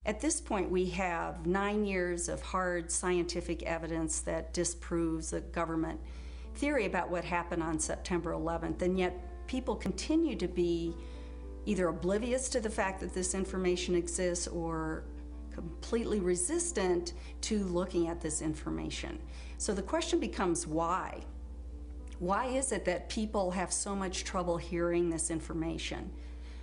At this point, we have 9 years of hard scientific evidence that disproves the government theory about what happened on September 11th, and yet people continue to be either oblivious to the fact that this information exists or completely resistant to looking at this information. So the question becomes why? Why is it that people have so much trouble hearing this information?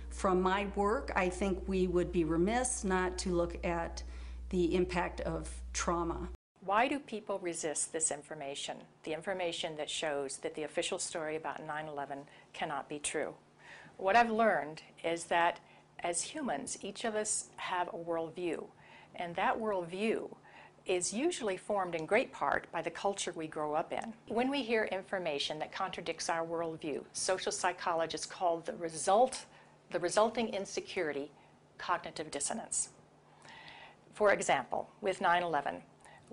From my work, I think we would be remiss not to look at the impact of trauma. Why do people resist this information? The information that shows that the official story about 9/11 cannot be true. What I've learned is that as humans, each of us have a worldview, and that worldview is usually formed in great part by the culture we grow up in. When we hear information that contradicts our worldview, social psychologists call the resulting insecurity cognitive dissonance. For example, with 9/11,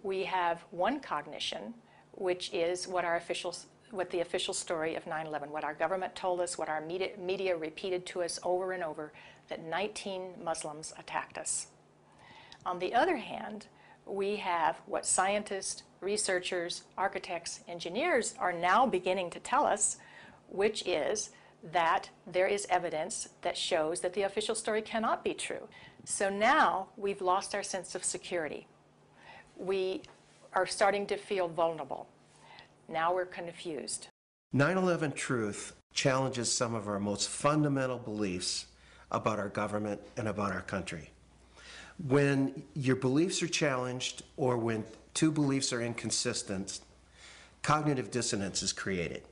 we have one cognition, which is what the official story of 9/11, what our government told us, what our media repeated to us over and over, that 19 Muslims attacked us. On the other hand, we have what scientists, researchers, architects, engineers are now beginning to tell us, which is that there is evidence that shows that the official story cannot be true. So now we've lost our sense of security. We are starting to feel vulnerable. Now we're confused. 9/11 Truth challenges some of our most fundamental beliefs about our government and about our country. When your beliefs are challenged or when two beliefs are inconsistent, cognitive dissonance is created.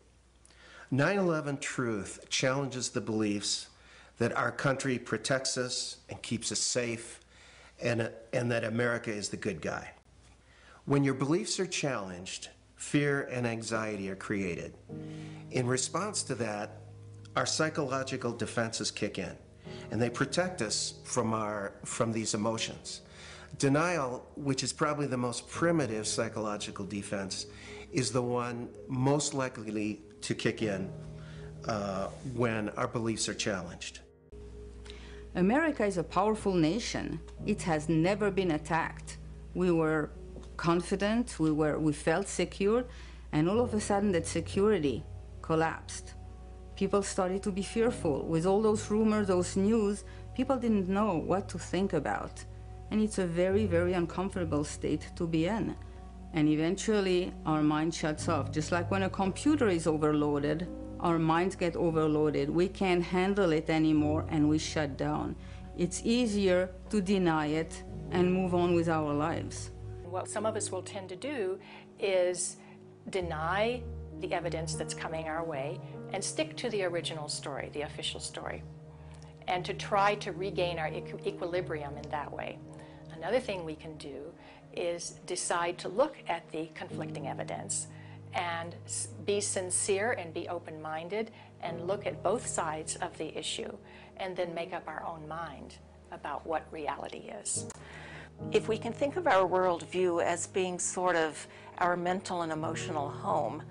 9/11 Truth challenges the beliefs that our country protects us and keeps us safe and that America is the good guy. When your beliefs are challenged, fear and anxiety are created. In response to that, our psychological defenses kick in, and they protect us from these emotions. Denial, which is probably the most primitive psychological defense, is the one most likely to kick in when our beliefs are challenged. America is a powerful nation. It has never been attacked. We were confident, we felt secure, and all of a sudden that security collapsed. People started to be fearful. With all those rumors, those news, people didn't know what to think about. And it's a very, very uncomfortable state to be in. And eventually our mind shuts off. Just like when a computer is overloaded, our minds get overloaded. We can't handle it anymore and we shut down. It's easier to deny it and move on with our lives. What some of us will tend to do is deny the evidence that's coming our way and stick to the original story, the official story, and to try to regain our equilibrium in that way. Another thing we can do is decide to look at the conflicting evidence and be sincere and be open-minded and look at both sides of the issue and then make up our own mind about what reality is. If we can think of our worldview as being sort of our mental and emotional home,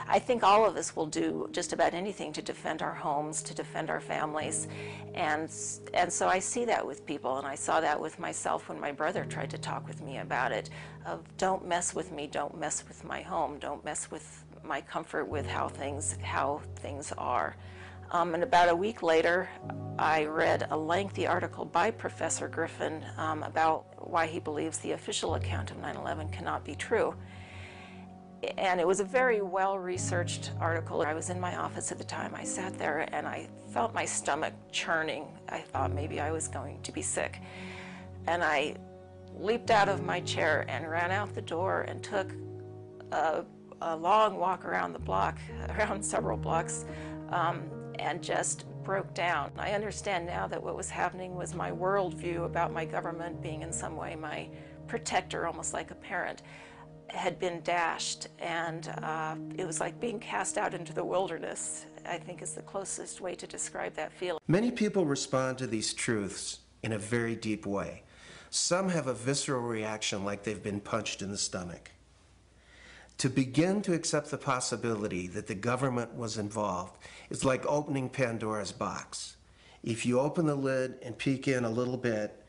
I think all of us will do just about anything to defend our homes, to defend our families. And so I see that with people, and I saw that with myself when my brother tried to talk with me about it, of don't mess with me, don't mess with my home, don't mess with my comfort with how things are. And about a week later, I read a lengthy article by Professor Griffin about why he believes the official account of 9/11 cannot be true. And it was a very well-researched article. I was in my office at the time. I sat there and I felt my stomach churning. I thought maybe I was going to be sick. And I leaped out of my chair and ran out the door and took a long walk around the block, around several blocks, and just broke down. I understand now that what was happening was my worldview about my government being in some way my protector, almost like a parent, had been dashed, and it was like being cast out into the wilderness, I think is the closest way to describe that feeling. Many people respond to these truths in a very deep way. Some have a visceral reaction like they've been punched in the stomach. To begin to accept the possibility that the government was involved is like opening Pandora's box. If you open the lid and peek in a little bit,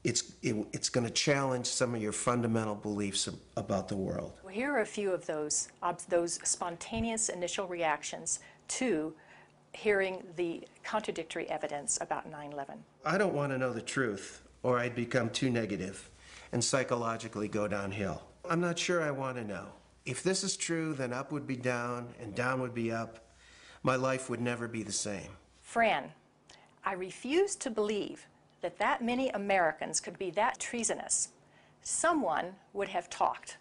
it's going to challenge some of your fundamental beliefs about the world. Well, here are a few of those spontaneous initial reactions to hearing the contradictory evidence about 9/11. I don't want to know the truth, or I'd become too negative and psychologically go downhill. I'm not sure I want to know. If this is true, then up would be down and down would be up. My life would never be the same. Fran, I refuse to believe that many Americans could be that treasonous. Someone would have talked.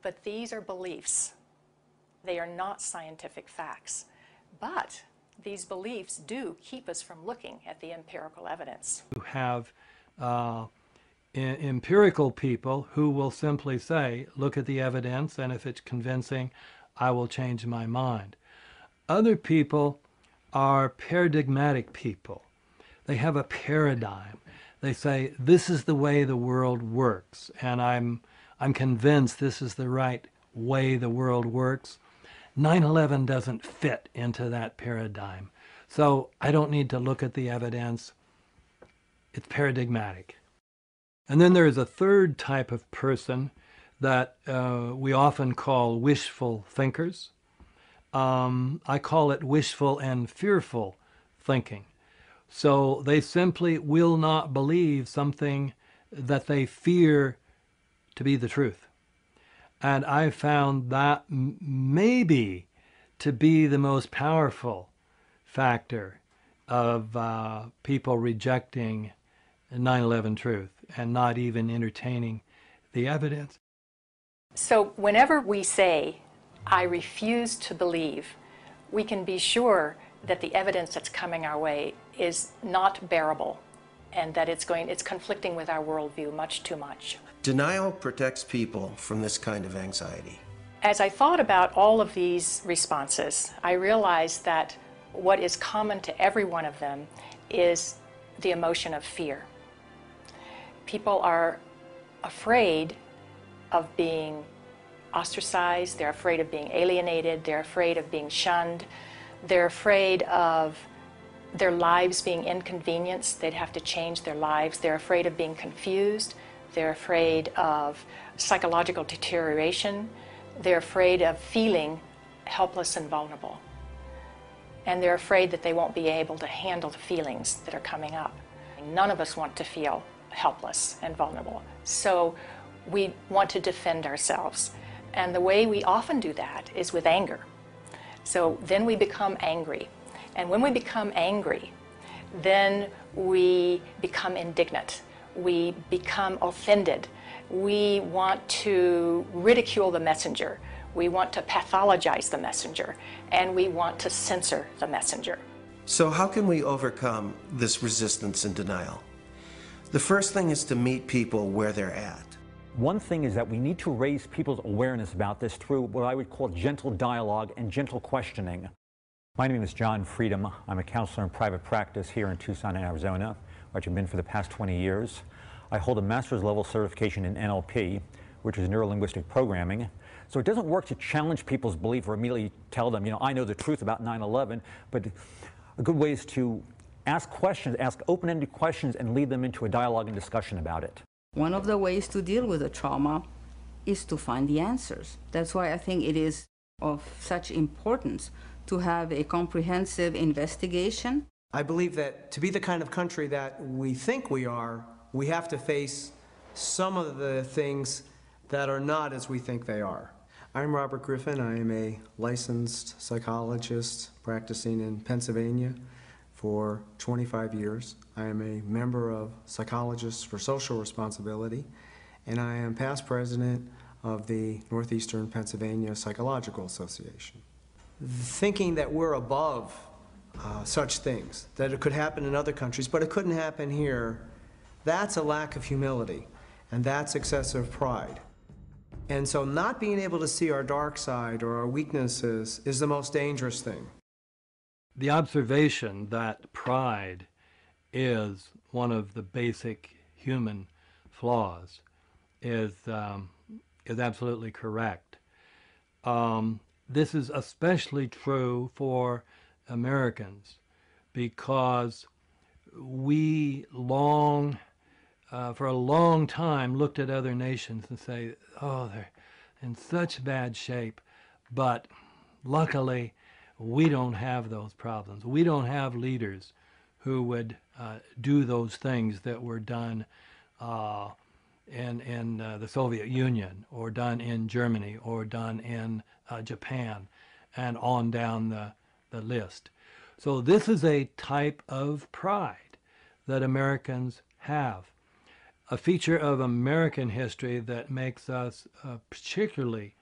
But these are beliefs. They are not scientific facts. But these beliefs do keep us from looking at the empirical evidence. You have empirical people who will simply say, look at the evidence, and if it's convincing, I will change my mind. Other people are paradigmatic people. They have a paradigm. They say, this is the way the world works, and I'm convinced this is the right way the world works. 9/11 doesn't fit into that paradigm. So I don't need to look at the evidence. It's paradigmatic. And then there is a third type of person that we often call wishful thinkers. I call it wishful and fearful thinking. So they simply will not believe something that they fear to be the truth. And I found that maybe to be the most powerful factor of people rejecting 9/11 truth and not even entertaining the evidence. So whenever we say, I refuse to believe, we can be sure that the evidence that's coming our way is not bearable and that it's conflicting with our worldview much too much. Denial protects people from this kind of anxiety. As I thought about all of these responses, I realized that what is common to every one of them is the emotion of fear. People are afraid of being ostracized, they're afraid of being alienated, they're afraid of being shunned, they're afraid of their lives being inconvenienced, they'd have to change their lives, they're afraid of being confused, they're afraid of psychological deterioration, they're afraid of feeling helpless and vulnerable. And they're afraid that they won't be able to handle the feelings that are coming up. None of us want to feel helpless and vulnerable. So we want to defend ourselves. And the way we often do that is with anger. So then we become angry. And when we become angry, then we become indignant. We become offended. We want to ridicule the messenger. We want to pathologize the messenger. And we want to censor the messenger. So how can we overcome this resistance and denial? The first thing is to meet people where they're at. One thing is that we need to raise people's awareness about this through what I would call gentle dialogue and gentle questioning. My name is John Freedom. I'm a counselor in private practice here in Tucson, Arizona, which I've been for the past 20 years. I hold a master's level certification in NLP, which is neuro-linguistic programming. So it doesn't work to challenge people's belief or immediately tell them, I know the truth about 9/11, but a good way is to ask questions, ask open-ended questions, and lead them into a dialogue and discussion about it. One of the ways to deal with the trauma is to find the answers. That's why I think it is of such importance to have a comprehensive investigation. I believe that to be the kind of country that we think we are, we have to face some of the things that are not as we think they are. I'm Robert Griffin. I am a licensed psychologist practicing in Pennsylvania for 25 years. I am a member of Psychologists for Social Responsibility, and I am past president of the Northeastern Pennsylvania Psychological Association. Thinking that we're above such things, that it could happen in other countries, but it couldn't happen here, that's a lack of humility, and that's excessive pride. And so not being able to see our dark side or our weaknesses is the most dangerous thing. The observation that pride is one of the basic human flaws is absolutely correct. This is especially true for Americans because we long for a long time looked at other nations and say, oh, they're in such bad shape. But luckily, we don't have those problems. We don't have leaders who would do those things that were done in the Soviet Union, or done in Germany, or done in Japan, and on down the list. So this is a type of pride that Americans have. A feature of American history that makes us particularly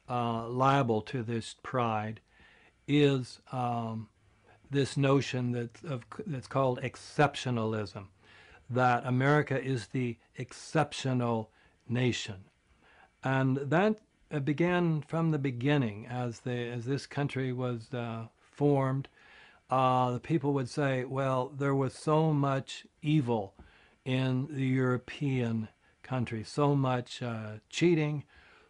liable to this pride is this notion that's called exceptionalism, that America is the exceptional nation. And that began from the beginning. As this country was formed, the people would say, well, there was so much evil in the European countries, so much cheating,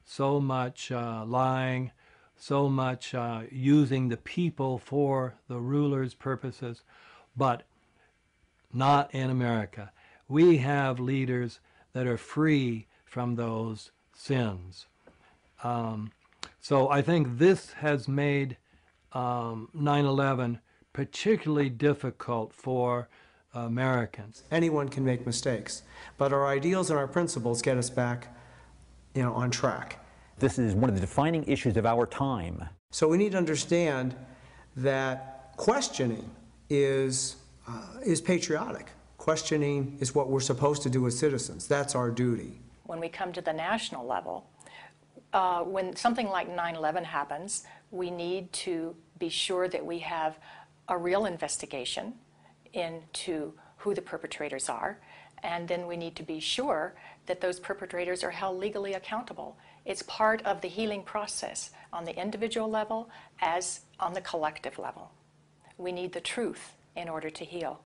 so much lying, so much using the people for the ruler's purposes, but not in America. We have leaders that are free from those sins. So I think this has made 9/11 particularly difficult for Americans. Anyone can make mistakes, but our ideals and our principles get us back, on track. This is one of the defining issues of our time. So we need to understand that questioning is patriotic. Questioning is what we're supposed to do as citizens. That's our duty. When we come to the national level, when something like 9/11 happens, we need to be sure that we have a real investigation into who the perpetrators are, and then we need to be sure that those perpetrators are held legally accountable. It's part of the healing process on the individual level as on the collective level. We need the truth in order to heal.